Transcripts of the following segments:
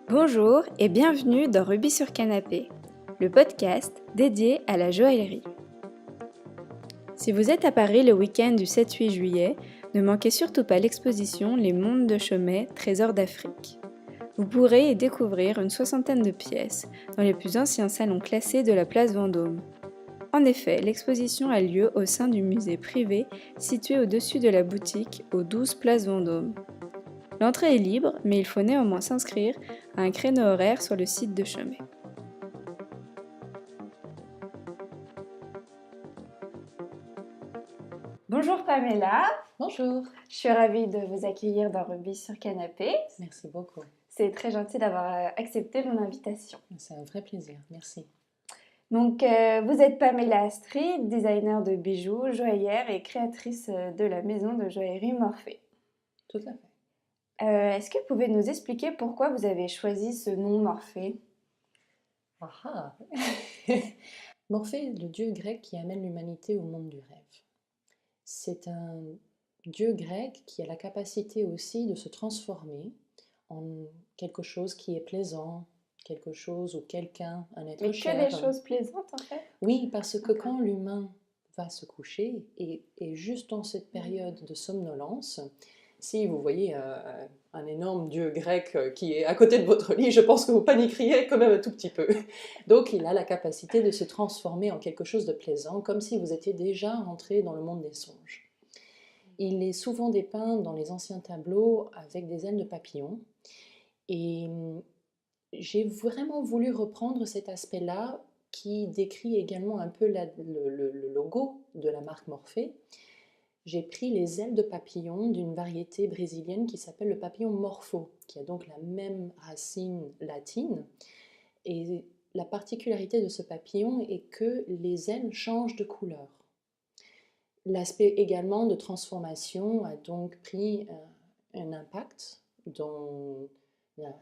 Bonjour et bienvenue dans Rubis sur Canapé, le podcast dédié à la joaillerie. Si vous êtes à Paris le week-end du 7-8 juillet, ne manquez surtout pas l'exposition Les Mondes de Chaumet, Trésors d'Afrique. Vous pourrez y découvrir une soixantaine de pièces dans les plus anciens salons classés de la place Vendôme. En effet, l'exposition a lieu au sein du musée privé situé au-dessus de la boutique au 12 place Vendôme. L'entrée est libre, mais il faut néanmoins s'inscrire à un créneau horaire sur le site de Chaumet. Bonjour Pamela. Bonjour. Je suis ravie de vous accueillir dans Rubis sur Canapé. Merci beaucoup. C'est très gentil d'avoir accepté mon invitation. C'est un vrai plaisir, merci. Donc, vous êtes Pamela Astrid, designer de bijoux, joaillère et créatrice de la maison de joaillerie Morphée. Tout à fait. Est-ce que vous pouvez nous expliquer pourquoi vous avez choisi ce nom Morphée ? Ah Morphée, le dieu grec qui amène l'humanité au monde du rêve. C'est un dieu grec qui a la capacité aussi de se transformer en quelque chose qui est plaisant, quelque chose ou quelqu'un, un être Mais cher. que des choses plaisantes en fait ? Oui, parce que quand l'humain va se coucher, et juste dans cette période de somnolence, si vous voyez un énorme dieu grec qui est à côté de votre lit, je pense que vous paniqueriez quand même un tout petit peu. Donc il a la capacité de se transformer en quelque chose de plaisant, comme si vous étiez déjà rentré dans le monde des songes. Il est souvent dépeint dans les anciens tableaux avec des ailes de papillon. Et j'ai vraiment voulu reprendre cet aspect-là qui décrit également un peu le logo de la marque Morphée. J'ai pris les ailes de papillon d'une variété brésilienne qui s'appelle le papillon morpho, qui a donc la même racine latine. Et la particularité de ce papillon est que les ailes changent de couleur. L'aspect également de transformation a donc pris un impact dans la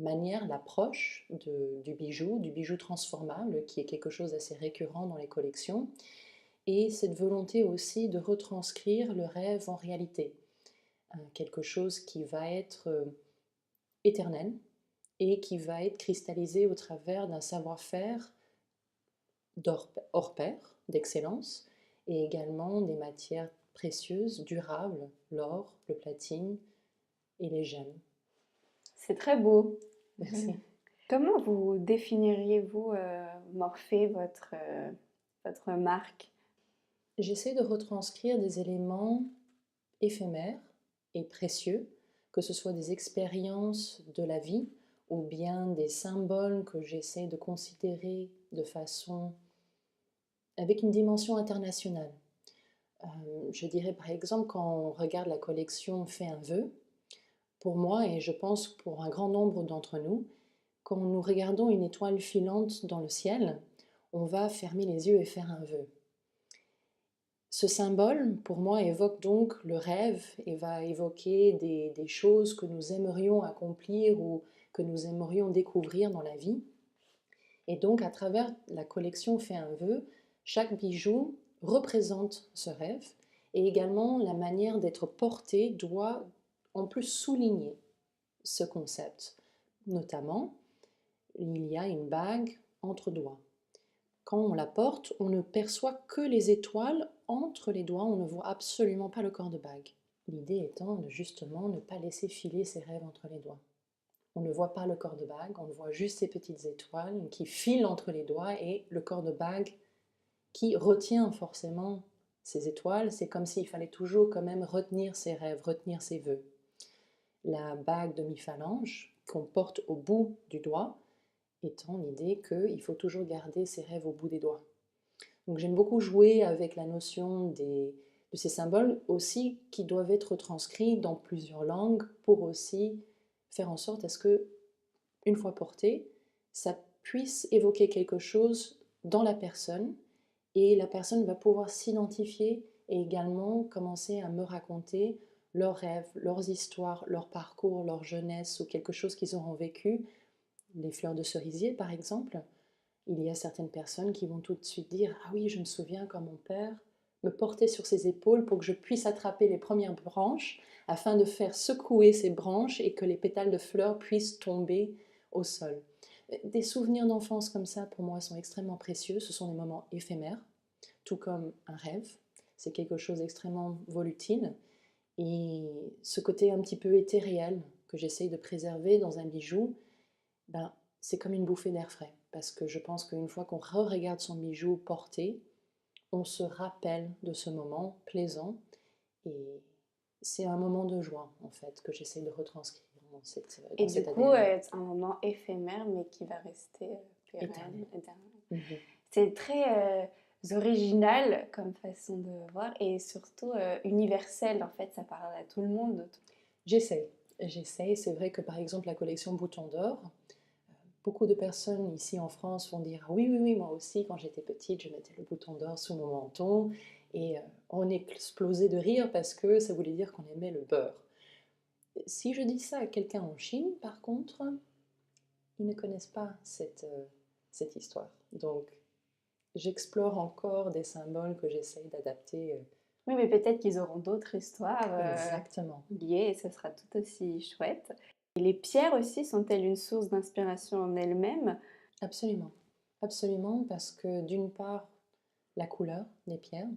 manière, l'approche du bijou transformable, qui est quelque chose d'assez récurrent dans les collections, et cette volonté aussi de retranscrire le rêve en réalité, quelque chose qui va être éternel et qui va être cristallisé au travers d'un savoir-faire hors pair, d'excellence, et également des matières précieuses, durables, l'or, le platine et les gemmes. C'est très beau. Merci. Comment vous définiriez-vous Morphée, votre marque ? J'essaie de retranscrire des éléments éphémères et précieux, que ce soit des expériences de la vie ou bien des symboles que j'essaie de considérer de façon avec une dimension internationale. Je dirais par exemple quand on regarde la collection Fais un vœu, pour moi et je pense pour un grand nombre d'entre nous, quand nous regardons une étoile filante dans le ciel, on va fermer les yeux et faire un vœu. Ce symbole, pour moi, évoque donc le rêve et va évoquer des choses que nous aimerions accomplir ou que nous aimerions découvrir dans la vie. Et donc, à travers la collection Fais un vœu, chaque bijou représente ce rêve et également la manière d'être porté doit en plus souligner ce concept. Notamment, il y a une bague entre doigts. Quand on la porte, on ne perçoit que les étoiles entre les doigts, on ne voit absolument pas le corps de bague. L'idée étant de justement ne pas laisser filer ses rêves entre les doigts. On ne voit pas le corps de bague, on voit juste ces petites étoiles qui filent entre les doigts et le corps de bague qui retient forcément ces étoiles. C'est comme s'il fallait toujours quand même retenir ses rêves, retenir ses vœux. La bague demi-phalange qu'on porte au bout du doigt étant l'idée qu'il faut toujours garder ses rêves au bout des doigts. Donc j'aime beaucoup jouer avec la notion de ces symboles aussi qui doivent être transcrits dans plusieurs langues pour aussi faire en sorte à ce que, une fois porté, ça puisse évoquer quelque chose dans la personne et la personne va pouvoir s'identifier et également commencer à me raconter leurs rêves, leurs histoires, leur parcours, leur jeunesse ou quelque chose qu'ils auront vécu. Les fleurs de cerisier par exemple, il y a certaines personnes qui vont tout de suite dire « Ah oui, je me souviens quand mon père me portait sur ses épaules pour que je puisse attraper les premières branches afin de faire secouer ces branches et que les pétales de fleurs puissent tomber au sol. Des souvenirs d'enfance comme ça, pour moi, sont extrêmement précieux. Ce sont des moments éphémères, tout comme un rêve. C'est quelque chose d'extrêmement volatile. Et ce côté un petit peu éthéréal que j'essaye de préserver dans un bijou, ben, c'est comme une bouffée d'air frais. Parce que je pense qu'une fois qu'on re-regarde son bijou porté, on se rappelle de ce moment plaisant. Et c'est un moment de joie, en fait, que j'essaye de retranscrire Et dans du cet coup, ADN c'est un moment éphémère, mais qui va rester pérenne, éternel. éternel. Mhm. C'est très original comme façon de voir et surtout universel. En fait, ça parle à tout le monde. J'essaye. J'essaye. C'est vrai que, par exemple, la collection Bouton d'Or, beaucoup de personnes ici en France vont dire oui, oui, oui, moi aussi, quand j'étais petite, je mettais le bouton d'or sous mon menton et on explosait de rire parce que ça voulait dire qu'on aimait le beurre. Si je dis ça à quelqu'un en Chine, par contre, ils ne connaissent pas cette histoire. Donc, j'explore encore des symboles que j'essaye d'adapter. Oui, mais peut-être qu'ils auront d'autres histoires Exactement. liées et ce sera tout aussi chouette. Et les pierres aussi sont-elles une source d'inspiration en elles-mêmes? Absolument. Absolument, parce que d'une part, la couleur des pierres,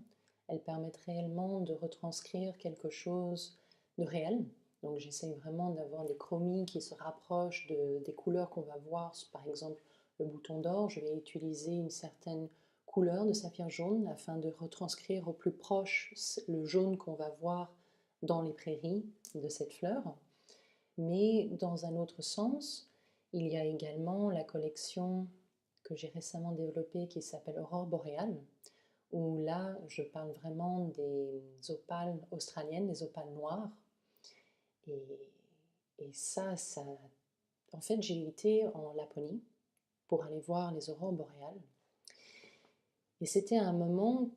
elles permettent réellement de retranscrire quelque chose de réel. Donc j'essaye vraiment d'avoir des chromis qui se rapprochent des couleurs qu'on va voir. Par exemple, le bouton d'or, je vais utiliser une certaine couleur de saphir jaune afin de retranscrire au plus proche le jaune qu'on va voir dans les prairies de cette fleur. Mais dans un autre sens, il y a également la collection que j'ai récemment développée qui s'appelle Aurore boréale, où là, je parle vraiment des opales australiennes, des opales noires. Et, et ça, en fait, j'ai été en Laponie pour aller voir les aurores boréales. Et c'était un moment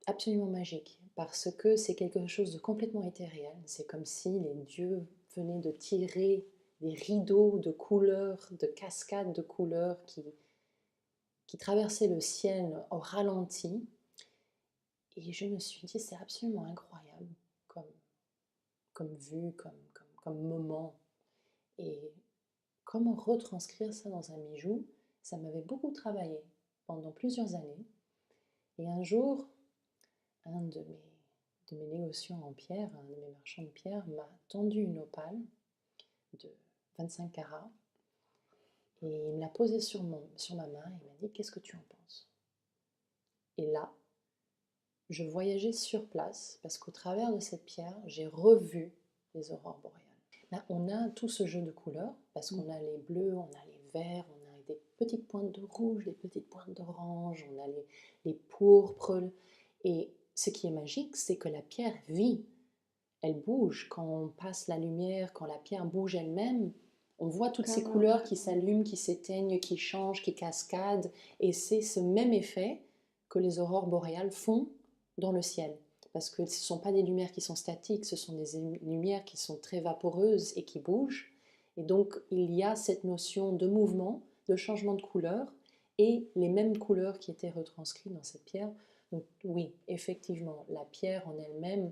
absolument magique, parce que c'est quelque chose de complètement éthéréal. C'est comme si les dieux venaient de tirer des rideaux de couleurs, de cascades de couleurs qui traversaient le ciel au ralenti. Et je me suis dit, c'est absolument incroyable comme vue, comme moment. Et comment retranscrire ça dans un bijou, ça m'avait beaucoup travaillé pendant plusieurs années. Et un jour, un de mes négociants en pierre, un de mes marchands de pierre, m'a tendu une opale de 25 carats et il me l'a posée sur ma main et il m'a dit qu'est-ce que tu en penses? Et là, je voyageais sur place parce qu'au travers de cette pierre, j'ai revu les aurores boréales. Là, on a tout ce jeu de couleurs parce qu'on a les bleus, on a les verts, on a des petites pointes de rouge, des petites pointes d'orange, on a les pourpres. Et ce qui est magique, c'est que la pierre vit, elle bouge. Quand on passe la lumière, quand la pierre bouge elle-même, on voit toutes ces couleurs qui s'allument, qui s'éteignent, qui changent, qui cascadent. Et c'est ce même effet que les aurores boréales font dans le ciel. Parce que ce ne sont pas des lumières qui sont statiques, ce sont des lumières qui sont très vaporeuses et qui bougent. Et donc, il y a cette notion de mouvement, de changement de couleur, et les mêmes couleurs qui étaient retranscrites dans cette pierre. Donc oui, effectivement, la pierre en elle-même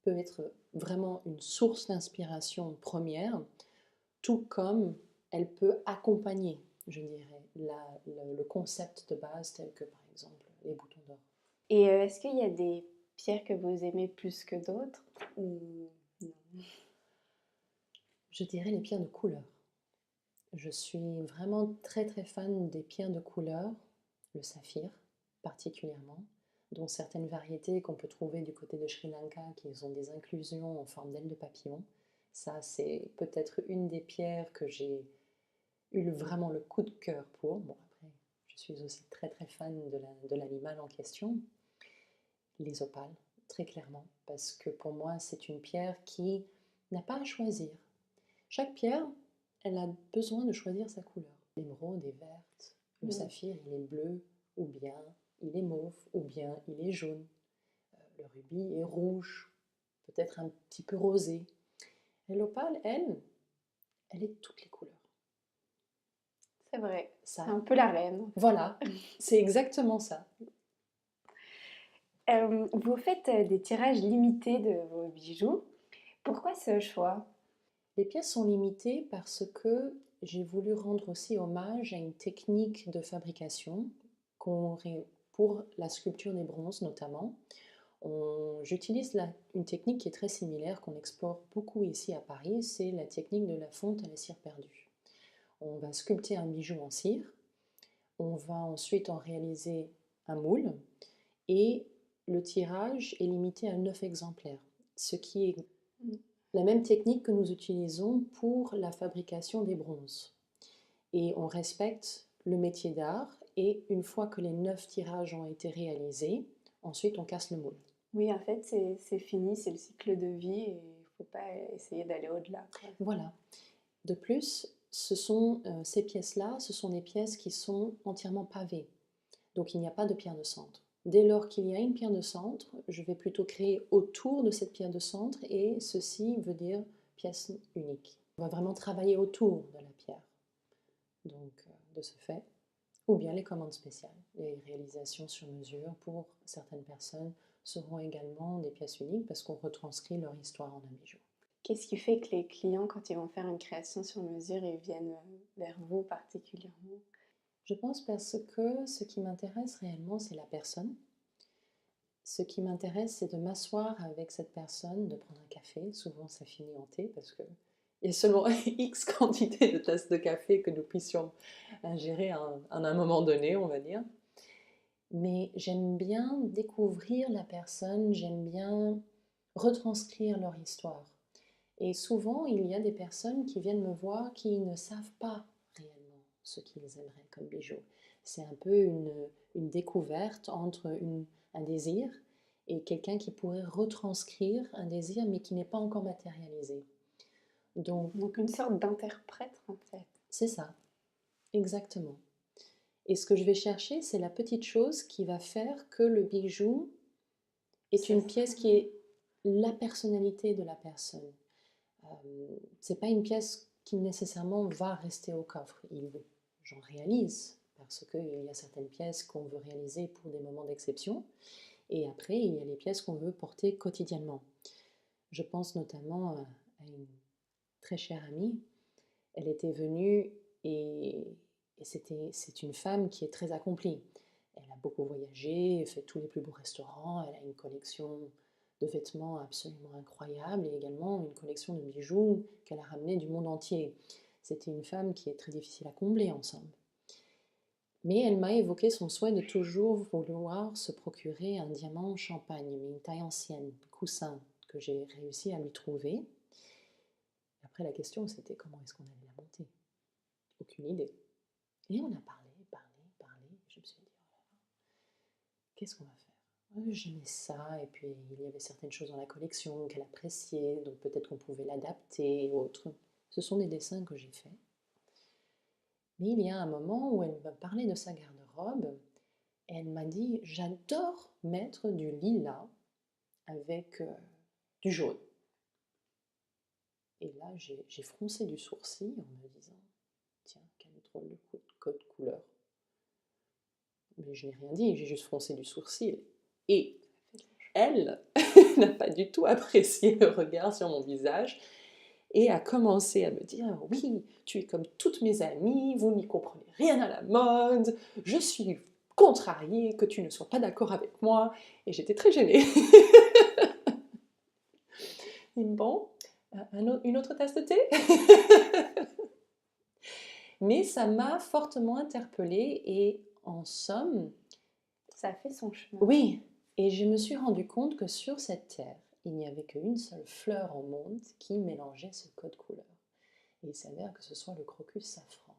peut être vraiment une source d'inspiration première, tout comme elle peut accompagner, je dirais, le concept de base tel que par exemple les boutons d'or. Et est-ce qu'il y a des pierres que vous aimez plus que d'autres ou non? Je dirais les pierres de couleur. Je suis vraiment très très fan des pierres de couleur, le saphir particulièrement, dont certaines variétés qu'on peut trouver du côté de Sri Lanka qui ont des inclusions en forme d'ailes de papillon. Ça, c'est peut-être une des pierres que j'ai eu vraiment le coup de cœur pour. Bon, après, je suis aussi très très fan de l'animal en question. Les opales, très clairement, parce que pour moi, c'est une pierre qui n'a pas à choisir. Chaque pierre, elle a besoin de choisir sa couleur. L'émeraude est verte, le saphir, il est bleu, ou bien il est mauve, ou bien il est jaune. Le rubis est rouge, peut-être un petit peu rosé. Et l'opale, elle est toutes les couleurs. C'est vrai, Ça, c'est un peu la reine. voilà, c'est exactement ça. Vous faites des tirages limités de vos bijoux. Pourquoi ce choix? Les pièces sont limitées parce que j'ai voulu rendre aussi hommage à une technique de fabrication pour la sculpture des bronzes notamment. J'utilise une technique qui est très similaire, qu'on explore beaucoup ici à Paris, c'est la technique de la fonte à la cire perdue. On va sculpter un bijou en cire, on va ensuite en réaliser un moule et le tirage est limité à 9 exemplaires, ce qui est la même technique que nous utilisons pour la fabrication des bronzes. Et on respecte le métier d'art et une fois que les 9 tirages ont été réalisés, ensuite on casse le moule. Oui, en fait, c'est fini, c'est le cycle de vie et il ne faut pas essayer d'aller au-delà. Voilà. De plus, ces pièces-là, ce sont des pièces qui sont entièrement pavées. Donc il n'y a pas de pierre de centre. Dès lors qu'il y a une pierre de centre, je vais plutôt créer autour de cette pierre de centre et ceci veut dire pièce unique. On va vraiment travailler autour de la pierre. Donc de ce fait, ou bien les commandes spéciales, les réalisations sur mesure pour certaines personnes seront également des pièces uniques parce qu'on retranscrit leur histoire en un bijou. Qu'est-ce qui fait que les clients, quand ils vont faire une création sur mesure, ils viennent vers vous particulièrement? Je pense parce que ce qui m'intéresse réellement, c'est la personne. Ce qui m'intéresse, c'est de m'asseoir avec cette personne, de prendre un café. Souvent, ça finit en thé parce qu'il y a seulement X quantité de tasses de café que nous puissions ingérer à un moment donné, on va dire. Mais j'aime bien découvrir la personne, j'aime bien retranscrire leur histoire. Et souvent, il y a des personnes qui viennent me voir qui ne savent pas réellement ce qu'ils aimeraient comme bijou. C'est un peu une découverte entre un désir et quelqu'un qui pourrait retranscrire un désir mais qui n'est pas encore matérialisé. Donc une sorte d'interprète en fait. C'est ça, exactement. Et ce que je vais chercher, c'est la petite chose qui va faire que le bijou est une pièce qui est la personnalité de la personne. C'est pas une pièce qui nécessairement va rester au coffre. J'en réalise parce qu'il y a certaines pièces qu'on veut réaliser pour des moments d'exception et après il y a les pièces qu'on veut porter quotidiennement. Je pense notamment à une très chère amie. Elle était venue et c'est une femme qui est très accomplie. Elle a beaucoup voyagé, fait tous les plus beaux restaurants, elle a une collection de vêtements absolument incroyable et également une collection de bijoux qu'elle a ramenés du monde entier. C'était une femme qui est très difficile à combler ensemble. Mais elle m'a évoqué son souhait de toujours vouloir se procurer un diamant champagne, mais une taille ancienne, coussin, que j'ai réussi à lui trouver. Après, la question, c'était comment est-ce qu'on allait la monter. Aucune idée. Et on a parlé. Je me suis dit, oh là là, qu'est-ce qu'on va faire? J'aimais ça, et puis il y avait certaines choses dans la collection qu'elle appréciait, donc peut-être qu'on pouvait l'adapter et autres. Ce sont des dessins que j'ai faits. Mais il y a un moment où elle m'a parlé de sa garde-robe, et elle m'a dit, j'adore mettre du lilas avec du jaune. Et là, j'ai froncé du sourcil en me disant, tiens, quel drôle de code couleur. Mais je n'ai rien dit, j'ai juste froncé du sourcil. Et elle n'a pas du tout apprécié le regard sur mon visage et a commencé à me dire « Oui, tu es comme toutes mes amies, vous n'y comprenez rien à la mode, je suis contrariée que tu ne sois pas d'accord avec moi. » Et j'étais très gênée. Bon, une autre tasse de thé? Mais ça m'a fortement interpellée et en somme... Ça a fait son chemin. Oui, et je me suis rendu compte que sur cette terre, il n'y avait qu'une seule fleur au monde qui mélangeait ce code couleur. Et il s'avère que ce soit le crocus safran.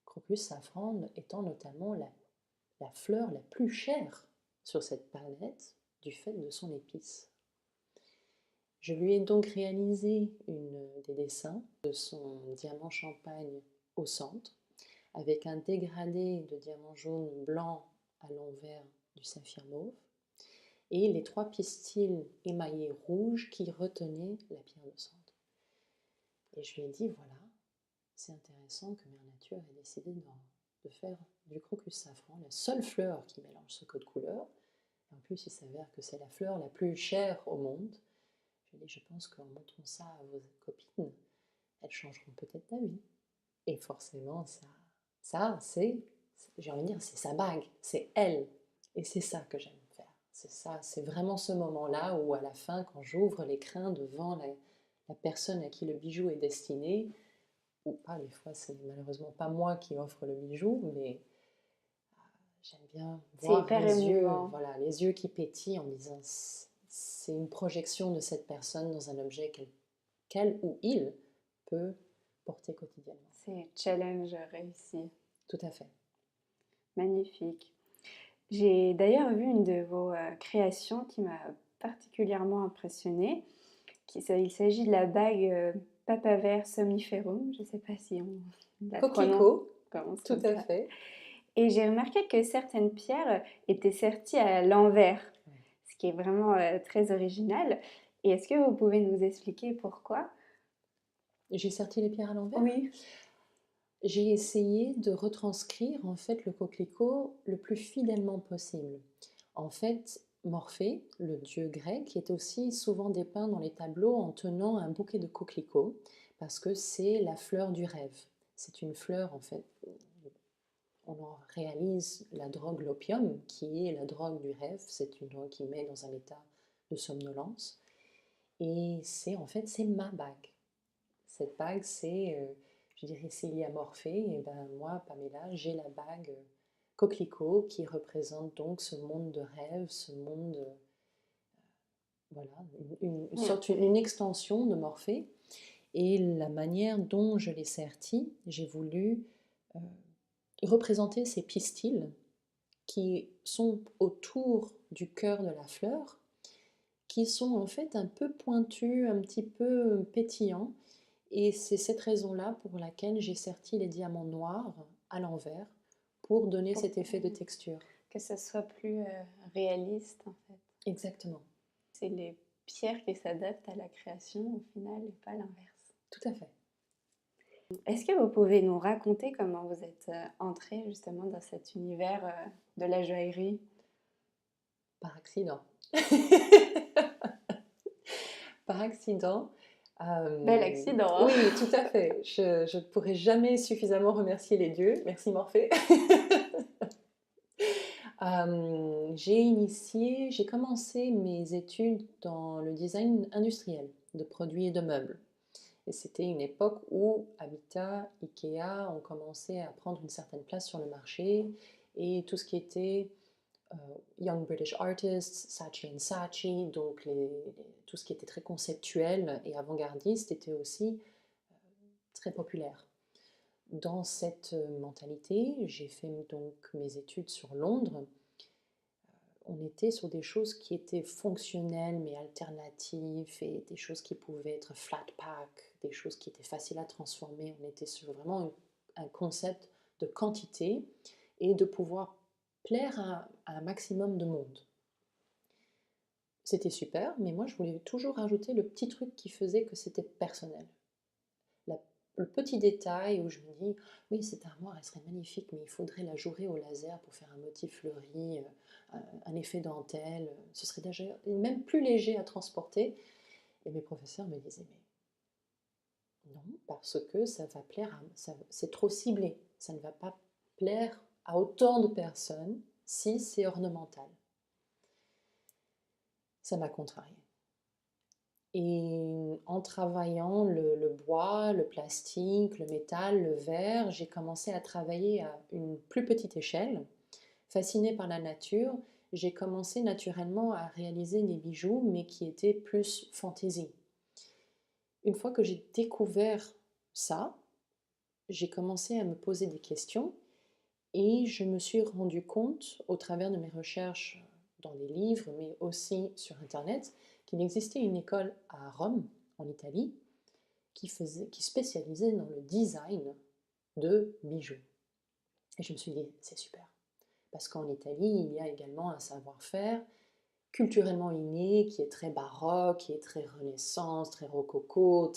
Crocus safran étant notamment la fleur la plus chère sur cette palette du fait de son épice. Je lui ai donc réalisé des dessins de son diamant champagne au centre, avec un dégradé de diamant jaune blanc à l'envers du saphir mauve, et les 3 pistils émaillés rouges qui retenaient la pierre de centre. Et je lui ai dit, voilà, c'est intéressant que Mère Nature ait décidé de faire du crocus safran la seule fleur qui mélange ce code couleur. Et en plus, il s'avère que c'est la fleur la plus chère au monde. lui dis, je pense qu'en montrant ça à vos copines, elles changeront peut-être ta vie. Et forcément, c'est, j'ai envie de dire, c'est sa bague, c'est elle. Et c'est ça que j'aime faire. C'est ça, c'est vraiment ce moment-là où à la fin, quand j'ouvre l'écrin devant la personne à qui le bijou est destiné, ou pas, des fois c'est malheureusement pas moi qui offre le bijou, mais j'aime bien C'est voir hyper les yeux, émouvant. voilà, les yeux qui pétillent en me disant c'est une projection de cette personne dans un objet qu'elle ou il peut porter quotidiennement. C'est challenge réussi. Tout à fait. Magnifique. J'ai d'ailleurs vu une de vos créations qui m'a particulièrement impressionnée. Il s'agit de la bague Papaver somniferum. Je ne sais pas si on la Coquelicot, prononce tout comme à ça. fait. Et j'ai remarqué que certaines pierres étaient serties à l'envers, ce qui est vraiment très original. Et est-ce que vous pouvez nous expliquer pourquoi? J'ai serti les pierres à l'envers. Oui. J'ai essayé de retranscrire en fait le coquelicot le plus fidèlement possible. En fait, Morphée, le dieu grec, est aussi souvent dépeint dans les tableaux en tenant un bouquet de coquelicots parce que c'est la fleur du rêve. C'est une fleur en fait. On en réalise la drogue l'opium, qui est la drogue du rêve. C'est une drogue qui met dans un état de somnolence. Et c'est en fait c'est ma bague. Cette bague, je dirais, c'est lié à Morphée. Et ben moi, Pamela, j'ai la bague coquelicot qui représente donc ce monde de rêve, ce monde, voilà, une extension de Morphée. Et la manière dont je l'ai serti, j'ai voulu représenter ces pistils qui sont autour du cœur de la fleur, qui sont en fait un peu pointus, un petit peu pétillants. Et c'est cette raison-là pour laquelle j'ai serti les diamants noirs à l'envers pour donner cet effet de texture. Que ce soit plus réaliste en fait. Exactement. C'est les pierres qui s'adaptent à la création au final et pas l'inverse. Tout à fait. Est-ce que vous pouvez nous raconter comment vous êtes entrée justement dans cet univers de la joaillerie? Par accident. Par accident. Bel accident, hein? Oui, tout à fait. Je ne pourrais jamais suffisamment remercier les dieux. Merci Morphée. J'ai commencé mes études dans le design industriel de produits et de meubles. Et c'était une époque où Habitat, Ikea ont commencé à prendre une certaine place sur le marché et tout ce qui était Young British Artists, Saatchi & Saatchi, donc tout ce qui était très conceptuel et avant-gardiste était aussi très populaire. Dans cette mentalité, j'ai fait donc mes études sur Londres. On était sur des choses qui étaient fonctionnelles mais alternatives et des choses qui pouvaient être flat pack, des choses qui étaient faciles à transformer. On était sur vraiment un concept de quantité et de pouvoir plaire à un maximum de monde. C'était super, mais moi je voulais toujours rajouter le petit truc qui faisait que c'était personnel. Le petit détail où je me dis, oui, cette armoire, elle serait magnifique, mais il faudrait la jouer au laser pour faire un motif fleuri, un effet dentelle. Ce serait déjà même plus léger à transporter. Et mes professeurs me disaient, mais non, parce que ça va plaire, c'est trop ciblé. Ça ne va pas plaire à autant de personnes si c'est ornemental. Ça m'a contrariée. Et en travaillant le bois, le plastique, le métal, le verre, j'ai commencé à travailler à une plus petite échelle. Fascinée par la nature, j'ai commencé naturellement à réaliser des bijoux, mais qui étaient plus fantaisie. Une fois que j'ai découvert ça, j'ai commencé à me poser des questions et je me suis rendu compte, au travers de mes recherches dans les livres, mais aussi sur Internet, qu'il existait une école à Rome, en Italie, qui spécialisait dans le design de bijoux. Et je me suis dit, c'est super. Parce qu'en Italie, il y a également un savoir-faire culturellement inné, qui est très baroque, qui est très renaissance, très rococo,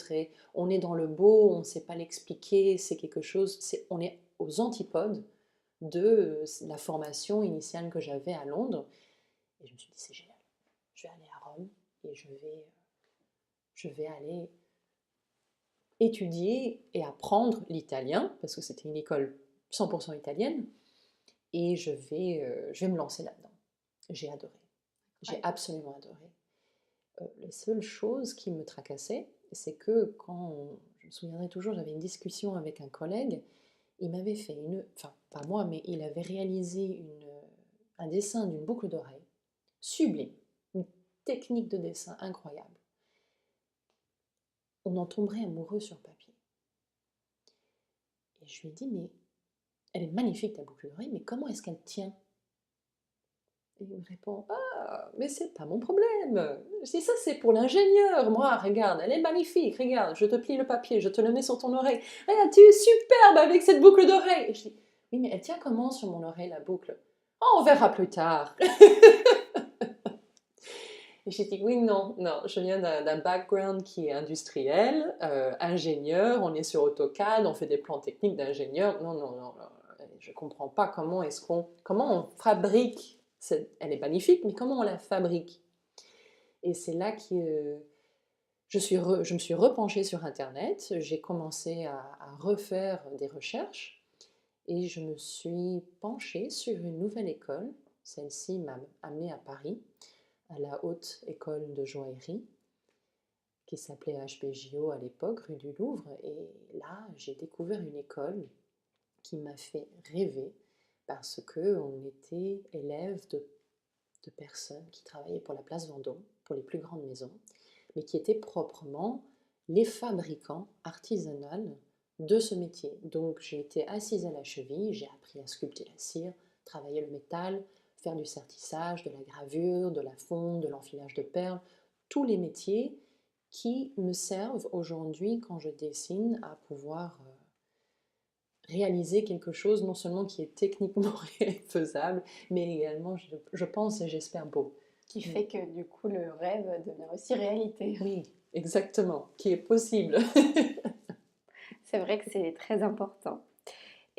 on est dans le beau, on ne sait pas l'expliquer, c'est quelque chose, on est aux antipodes de la formation initiale que j'avais à Londres. Et je me suis dit, c'est génial, je vais aller à Rome et je vais je vais aller étudier et apprendre l'italien, parce que c'était une école 100% italienne, et je vais me lancer là-dedans. J'ai adoré. J'ai absolument adoré. La seule chose qui me tracassait, c'est que je me souviendrai toujours, j'avais une discussion avec un collègue, il m'avait fait enfin pas moi, mais il avait réalisé un dessin d'une boucle d'oreille, sublime, une technique de dessin incroyable. On en tomberait amoureux sur papier. Et je lui ai dit, mais elle est magnifique ta boucle d'oreille, mais comment est-ce qu'elle tient? Et il me répond, ah, mais c'est pas mon problème. Je dis, ça c'est pour l'ingénieur. Moi, regarde, elle est magnifique, regarde, je te plie le papier, je te le mets sur ton oreille. Regarde, tu es superbe avec cette boucle d'oreille. Et je dis, oui, mais elle tient comment sur mon oreille, la boucle? Oh, on verra plus tard. Et j'ai dit, oui, non, je viens d'un background qui est industriel, ingénieur, on est sur AutoCAD, on fait des plans techniques d'ingénieur. Non, je ne comprends pas comment on fabrique, elle est magnifique, mais comment on la fabrique? Et c'est là que je me suis repenchée sur Internet, j'ai commencé à refaire des recherches, et je me suis penchée sur une nouvelle école. Celle-ci m'a amenée à Paris, à la Haute École de Joaillerie, qui s'appelait HPJO à l'époque, rue du Louvre. Et là, j'ai découvert une école qui m'a fait rêver, parce qu'on était élèves de personnes qui travaillaient pour la place Vendôme, pour les plus grandes maisons, mais qui étaient proprement les fabricants artisanaux de ce métier. Donc j'ai été assise à la cheville, j'ai appris à sculpter la cire, travailler le métal, faire du sertissage, de la gravure, de la fonte, de l'enfilage de perles, tous les métiers qui me servent aujourd'hui quand je dessine à pouvoir réaliser quelque chose non seulement qui est techniquement faisable, mais également, je pense et j'espère, beau. Qui fait que du coup le rêve devient aussi réalité. Oui, exactement, qui est possible. C'est vrai que c'est très important.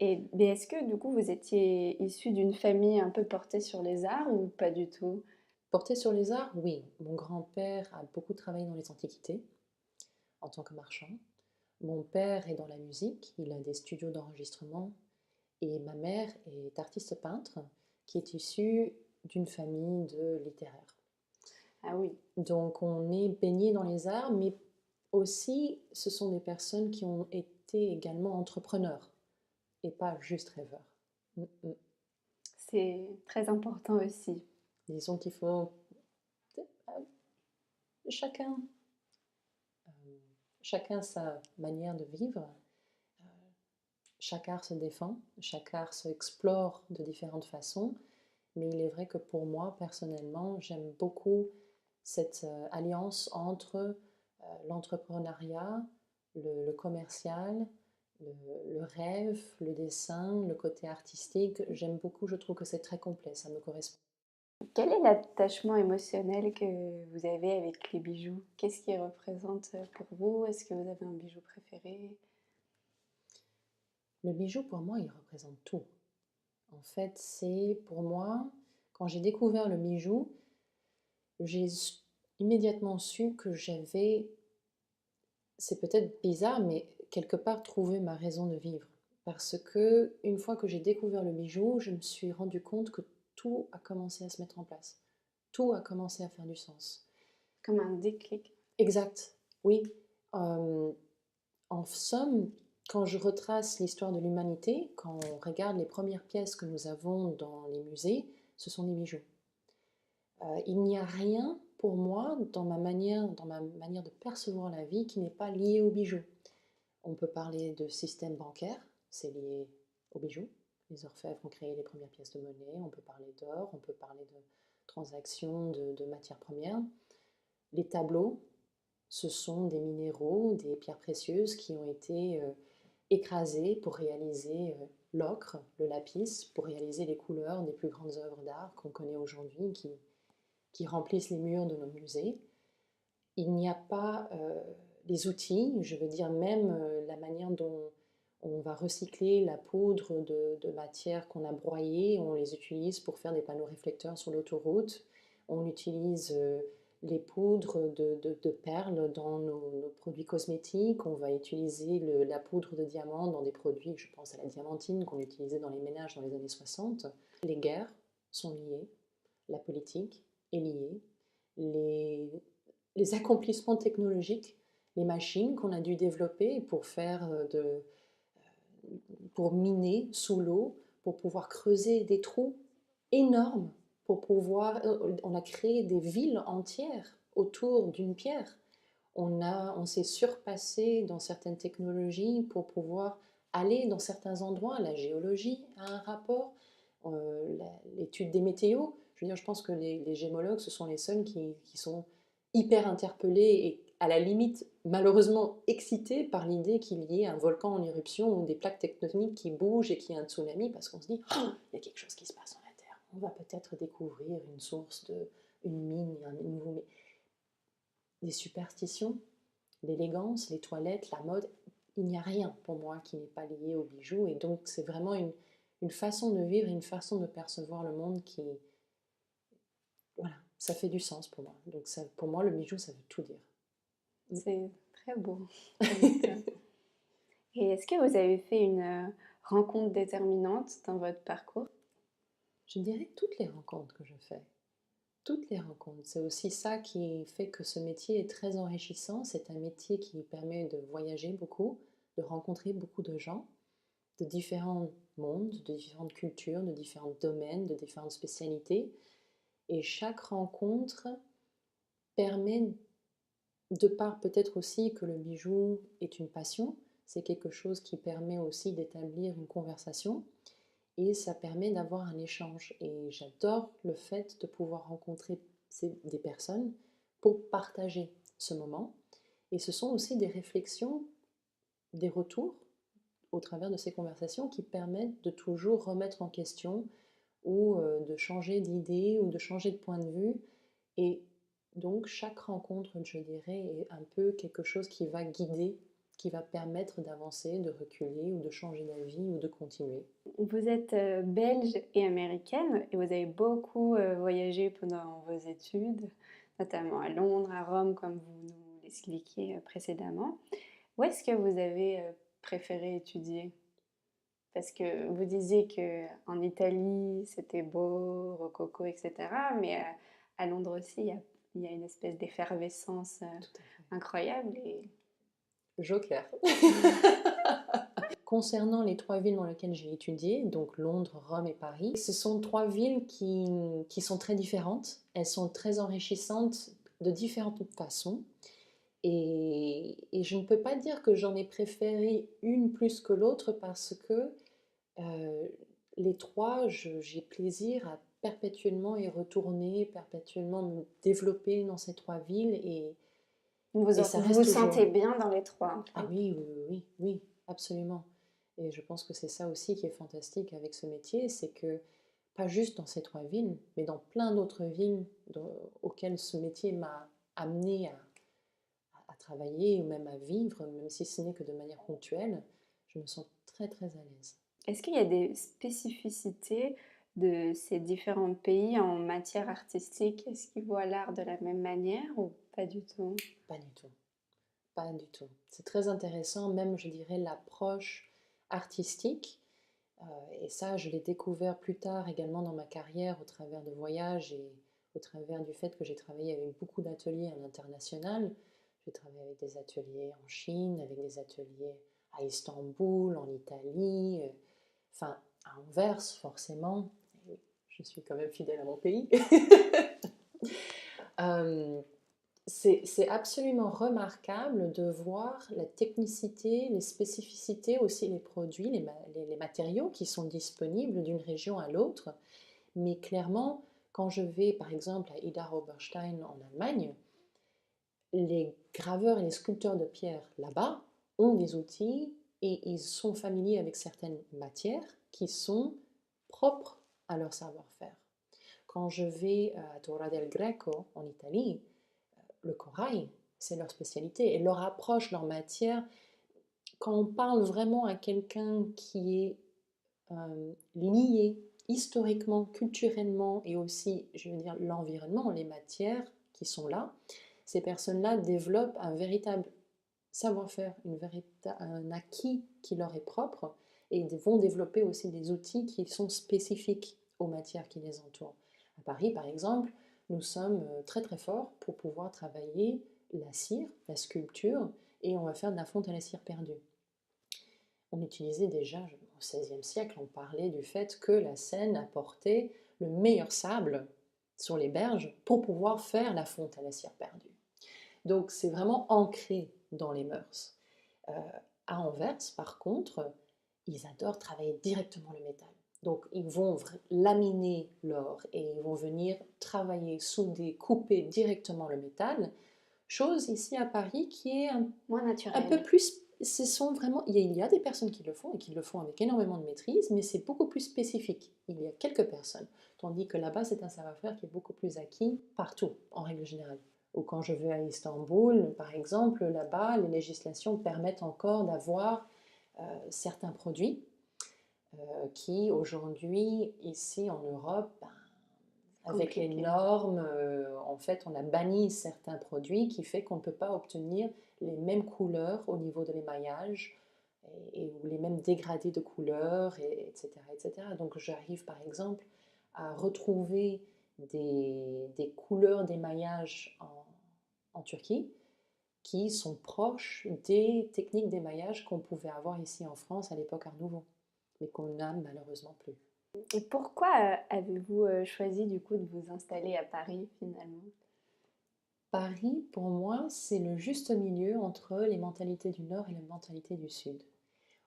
Mais est-ce que du coup vous étiez issu d'une famille un peu portée sur les arts ou pas du tout? Porté sur les arts, oui. Mon grand-père a beaucoup travaillé dans les antiquités en tant que marchand. Mon père est dans la musique, il a des studios d'enregistrement. Et ma mère est artiste peintre qui est issue d'une famille de littéraires. Ah oui. Donc on est baigné dans les arts, mais aussi ce sont des personnes qui ont été également entrepreneurs et pas juste rêveurs. C'est très important aussi. Disons qu'il faut chacun, chacun sa manière de vivre. Chaque art se défend, chaque art se explore de différentes façons, mais il est vrai que pour moi, personnellement, j'aime beaucoup cette alliance entre l'entrepreneuriat, le commercial, le rêve, le dessin, le côté artistique. J'aime beaucoup, je trouve que c'est très complet, ça me correspond. Quel est l'attachement émotionnel que vous avez avec les bijoux? Qu'est-ce qu'ils représentent pour vous? Est-ce que vous avez un bijou préféré? Le bijou, pour moi, il représente tout. En fait, c'est pour moi, quand j'ai découvert le bijou, j'ai immédiatement su que j'avais, c'est peut-être bizarre, mais quelque part trouvé ma raison de vivre. Parce que une fois que j'ai découvert le bijou, je me suis rendu compte que tout a commencé à se mettre en place. Tout a commencé à faire du sens. Comme un déclic. Exact, oui. En somme, quand je retrace l'histoire de l'humanité, quand on regarde les premières pièces que nous avons dans les musées, ce sont des bijoux. Il n'y a rien pour moi dans ma manière de percevoir la vie qui n'est pas lié aux bijoux. On peut parler de système bancaire, c'est lié aux bijoux. Les orfèvres ont créé les premières pièces de monnaie, on peut parler d'or, on peut parler de transactions de matières premières. Les tableaux, ce sont des minéraux, des pierres précieuses qui ont été écrasées pour réaliser l'ocre, le lapis, pour réaliser les couleurs des plus grandes œuvres d'art qu'on connaît aujourd'hui, qui remplissent les murs de nos musées. Il n'y a pas les outils, je veux dire même la manière dont on va recycler la poudre de matière qu'on a broyée, on les utilise pour faire des panneaux réflecteurs sur l'autoroute, on utilise les poudres de perles dans nos produits cosmétiques, on va utiliser la poudre de diamant dans des produits, je pense à la diamantine qu'on utilisait dans les ménages dans les années 60. Les guerres sont liées, la politique est liée, les accomplissements technologiques, les machines qu'on a dû développer pour miner sous l'eau, pour pouvoir creuser des trous énormes, on a créé des villes entières autour d'une pierre. On s'est surpassé dans certaines technologies pour pouvoir aller dans certains endroits. La géologie a un rapport, l'étude des météos. Je veux dire, je pense que les gémologues, ce sont les seuls qui sont hyper interpellés et à la limite, malheureusement, excités par l'idée qu'il y ait un volcan en éruption ou des plaques tectoniques qui bougent et qu'il y ait un tsunami parce qu'on se dit oh, il y a quelque chose qui se passe dans la Terre. On va peut-être découvrir une source, une mine, un nouveau. Des superstitions, l'élégance, les toilettes, la mode, il n'y a rien pour moi qui n'est pas lié aux bijoux. Et donc, c'est vraiment une façon de vivre, une façon de percevoir le monde qui. Voilà, ça fait du sens pour moi. Donc, pour moi, le bijou, ça veut tout dire. C'est très beau. Et est-ce que vous avez fait une rencontre déterminante dans votre parcours? Je dirais toutes les rencontres que je fais. Toutes les rencontres. C'est aussi ça qui fait que ce métier est très enrichissant. C'est un métier qui permet de voyager beaucoup, de rencontrer beaucoup de gens, de différents mondes, de différentes cultures, de différents domaines, de différentes spécialités. Et chaque rencontre permet, de part peut-être aussi que le bijou est une passion, c'est quelque chose qui permet aussi d'établir une conversation et ça permet d'avoir un échange. Et j'adore le fait de pouvoir rencontrer des personnes pour partager ce moment. Et ce sont aussi des réflexions, des retours au travers de ces conversations qui permettent de toujours remettre en question ou de changer d'idée ou de changer de point de vue. Et donc chaque rencontre, je dirais, est un peu quelque chose qui va guider, qui va permettre d'avancer, de reculer ou de changer d'avis ou de continuer. Vous êtes belge et américaine et vous avez beaucoup voyagé pendant vos études, notamment à Londres, à Rome, comme vous nous l'expliquiez précédemment. Où est-ce que vous avez préféré étudier? Parce que vous disiez qu'en Italie, c'était beau, rococo, etc. Mais à Londres aussi, il y a une espèce d'effervescence incroyable. Joker. Concernant les 3 villes dans lesquelles j'ai étudié, donc Londres, Rome et Paris, ce sont 3 villes qui sont très différentes. Elles sont très enrichissantes de différentes façons. Et je ne peux pas dire que j'en ai préféré une plus que l'autre parce que les 3, j'ai plaisir à perpétuellement y retourner, perpétuellement me développer dans ces 3 villes. Et ça reste vous toujours. Sentez bien dans les 3 en fait. Ah oui, absolument. Et je pense que c'est ça aussi qui est fantastique avec ce métier, c'est que pas juste dans ces 3 villes, mais dans plein d'autres villes auxquelles ce métier m'a amené à travailler ou même à vivre, même si ce n'est que de manière ponctuelle, je me sens très très à l'aise. Est-ce qu'il y a des spécificités de ces différents pays en matière artistique? Est-ce qu'ils voient l'art de la même manière ou pas du tout? Pas du tout. Pas du tout. C'est très intéressant, même je dirais l'approche artistique. Et ça, je l'ai découvert plus tard également dans ma carrière au travers de voyages et au travers du fait que j'ai travaillé avec beaucoup d'ateliers à l'international. J'ai travaillé avec des ateliers en Chine, avec des ateliers à Istanbul, en Italie, enfin à Anvers forcément. Et oui, je suis quand même fidèle à mon pays. C'est absolument remarquable de voir la technicité, les spécificités, aussi les produits, les matériaux qui sont disponibles d'une région à l'autre. Mais clairement, quand je vais par exemple à Idar Oberstein en Allemagne, les graveurs et les sculpteurs de pierre là-bas ont des outils et ils sont familiers avec certaines matières qui sont propres à leur savoir-faire. Quand je vais à Torre del Greco en Italie, le corail, c'est leur spécialité. Et leur approche, leur matière, quand on parle vraiment à quelqu'un qui est lié historiquement, culturellement et aussi, je veux dire, l'environnement, les matières qui sont là, ces personnes-là développent un véritable savoir-faire, un acquis qui leur est propre et vont développer aussi des outils qui sont spécifiques aux matières qui les entourent. À Paris, par exemple, nous sommes très très forts pour pouvoir travailler la cire, la sculpture, et on va faire de la fonte à la cire perdue. On utilisait déjà, au XVIe siècle, on parlait du fait que la Seine apportait le meilleur sable sur les berges pour pouvoir faire la fonte à la cire perdue. Donc c'est vraiment ancré dans les mœurs. À Anvers, par contre, ils adorent travailler directement le métal. Donc ils vont laminer l'or et ils vont venir travailler, souder, couper directement le métal. Chose ici à Paris qui est Moins un naturel. peu plus... Ce sont vraiment, il y a des personnes qui le font et qui le font avec énormément de maîtrise, mais c'est beaucoup plus spécifique. Il y a quelques personnes. Tandis que là-bas, c'est un savoir-faire qui est beaucoup plus acquis partout, en règle générale. Ou quand je vais à Istanbul, par exemple, là-bas, les législations permettent encore d'avoir certains produits qui, aujourd'hui, ici en Europe, avec les normes, en fait, on a banni certains produits qui fait qu'on ne peut pas obtenir les mêmes couleurs au niveau de l'émaillage ou les mêmes dégradés de couleurs, etc., etc. Donc j'arrive par exemple à retrouver des couleurs d'émaillage en Turquie qui sont proches des techniques d'émaillage qu'on pouvait avoir ici en France à l'époque Art Nouveau, mais qu'on n'a malheureusement plus. Et pourquoi avez-vous choisi du coup de vous installer à Paris finalement? Paris, pour moi, c'est le juste milieu entre les mentalités du Nord et les mentalités du Sud.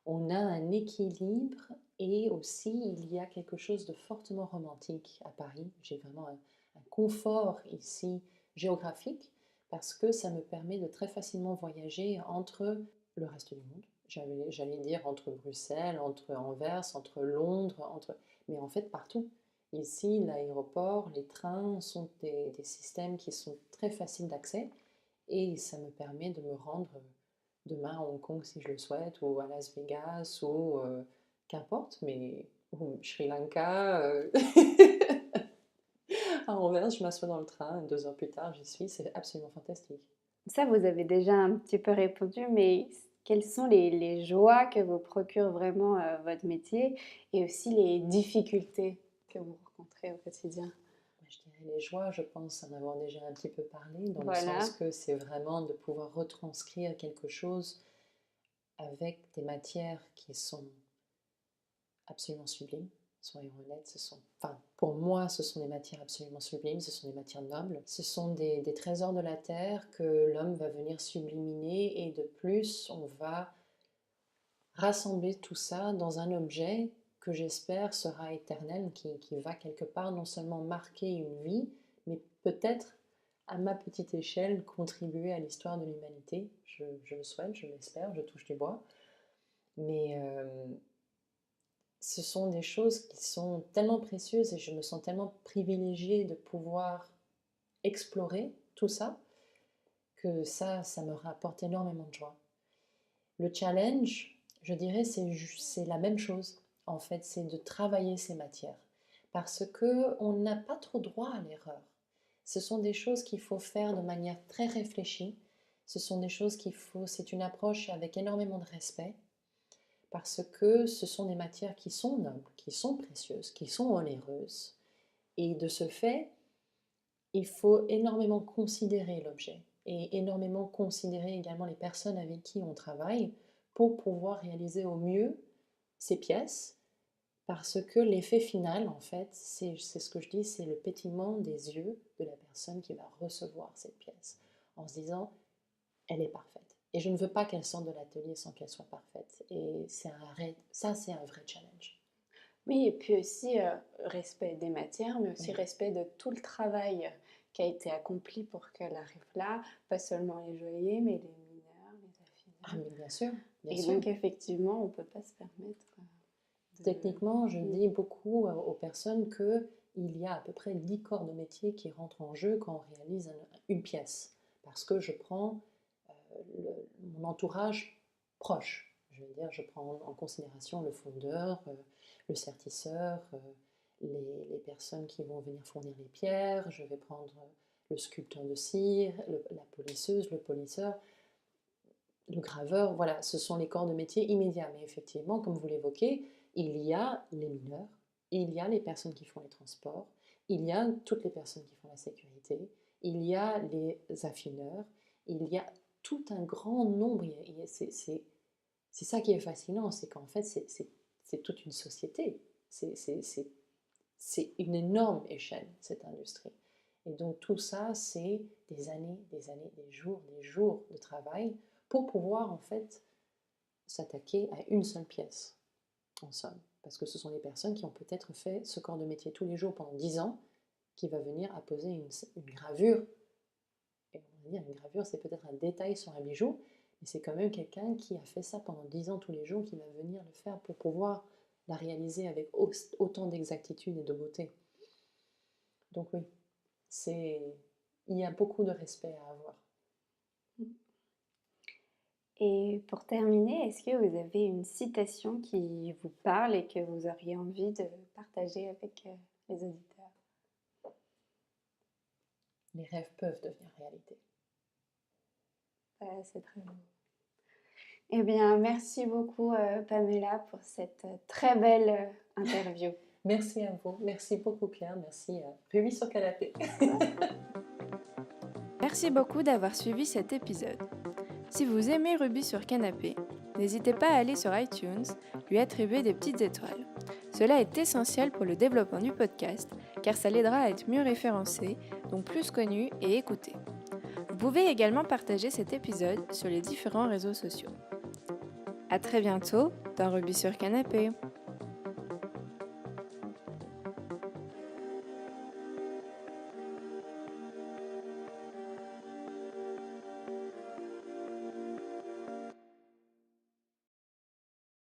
On a un équilibre et aussi il y a quelque chose de fortement romantique à Paris. J'ai vraiment un confort ici géographique parce que ça me permet de très facilement voyager entre le reste du monde. J'allais dire entre Bruxelles, entre Anvers, entre Londres, mais en fait partout. Ici, l'aéroport, les trains sont des systèmes qui sont très faciles d'accès et ça me permet de me rendre demain à Hong Kong si je le souhaite, ou à Las Vegas, ou qu'importe, mais ou Sri Lanka. À Anvers, je m'assois dans le train, 2 heures plus tard, j'y suis, c'est absolument fantastique. Ça, vous avez déjà un petit peu répondu, mais quelles sont les joies que vous procure vraiment votre métier et aussi les difficultés que vous rencontrez au quotidien? Je dirais les joies, je pense en avoir déjà un petit peu parlé, dans le Voilà. sens que c'est vraiment de pouvoir retranscrire quelque chose avec des matières qui sont absolument sublimes. Soyons honnêtes, pour moi, ce sont des matières absolument sublimes, ce sont des matières nobles, ce sont des trésors de la terre que l'homme va venir subliminer et de plus, on va rassembler tout ça dans un objet que j'espère sera éternel, qui va quelque part non seulement marquer une vie, mais peut-être à ma petite échelle contribuer à l'histoire de l'humanité. Je le souhaite, je l'espère, je touche du bois. Mais ce sont des choses qui sont tellement précieuses et je me sens tellement privilégiée de pouvoir explorer tout ça que ça me rapporte énormément de joie. Le challenge, je dirais, c'est la même chose. En fait, c'est de travailler ces matières parce que on n'a pas trop droit à l'erreur. Ce sont des choses qu'il faut faire de manière très réfléchie. Ce sont des choses c'est une approche avec énormément de respect parce que ce sont des matières qui sont nobles, qui sont précieuses, qui sont onéreuses. Et de ce fait, il faut énormément considérer l'objet et énormément considérer également les personnes avec qui on travaille pour pouvoir réaliser au mieux ces pièces, parce que l'effet final, en fait, c'est ce que je dis, c'est le pétillement des yeux de la personne qui va recevoir cette pièce, en se disant, elle est parfaite. Et je ne veux pas qu'elle sorte de l'atelier sans qu'elle soit parfaite. Et c'est un vrai challenge. Oui, et puis aussi respect des matières, mais aussi Oui. respect de tout le travail qui a été accompli pour qu'elle arrive là, pas seulement les joailliers, mais les mineurs, les affineurs. Ah, mais bien sûr, bien Et sûr. donc effectivement, on ne peut pas se permettre Techniquement, je dis beaucoup aux personnes qu'il y a à peu près 10 corps de métier qui rentrent en jeu quand on réalise une pièce. Parce que je prends mon entourage proche. Je veux dire, je prends en considération le fondeur, le sertisseur, les personnes qui vont venir fournir les pierres, je vais prendre le sculpteur de cire, la polisseuse, le polisseur, le graveur, voilà, ce sont les corps de métier immédiats. Mais effectivement, comme vous l'évoquez, il y a les mineurs, il y a les personnes qui font les transports, il y a toutes les personnes qui font la sécurité, il y a les affineurs, il y a tout un grand nombre. C'est ça qui est fascinant, c'est qu'en fait, c'est toute une société. C'est une énorme échelle, cette industrie. Et donc tout ça, c'est des années, des jours de travail pour pouvoir en fait s'attaquer à une seule pièce, en somme. Parce que ce sont des personnes qui ont peut-être fait ce corps de métier tous les jours pendant 10 ans, qui va venir apposer une gravure. Et on va dire, une gravure, c'est peut-être un détail sur un bijou, mais c'est quand même quelqu'un qui a fait ça pendant 10 ans tous les jours, qui va venir le faire pour pouvoir la réaliser avec autant d'exactitude et de beauté. Donc oui, il y a beaucoup de respect à avoir. Et pour terminer, est-ce que vous avez une citation qui vous parle et que vous auriez envie de partager avec les auditeurs? Les rêves peuvent devenir réalité. C'est très beau. Eh bien, merci beaucoup Pamela pour cette très belle interview. Merci à vous. Merci beaucoup Claire. Merci à Rubis sur Canapé. Merci beaucoup d'avoir suivi cet épisode. Si vous aimez Rubis sur Canapé, n'hésitez pas à aller sur iTunes, lui attribuer des petites étoiles. Cela est essentiel pour le développement du podcast, car ça l'aidera à être mieux référencé, donc plus connu et écouté. Vous pouvez également partager cet épisode sur les différents réseaux sociaux. À très bientôt dans Rubis sur Canapé.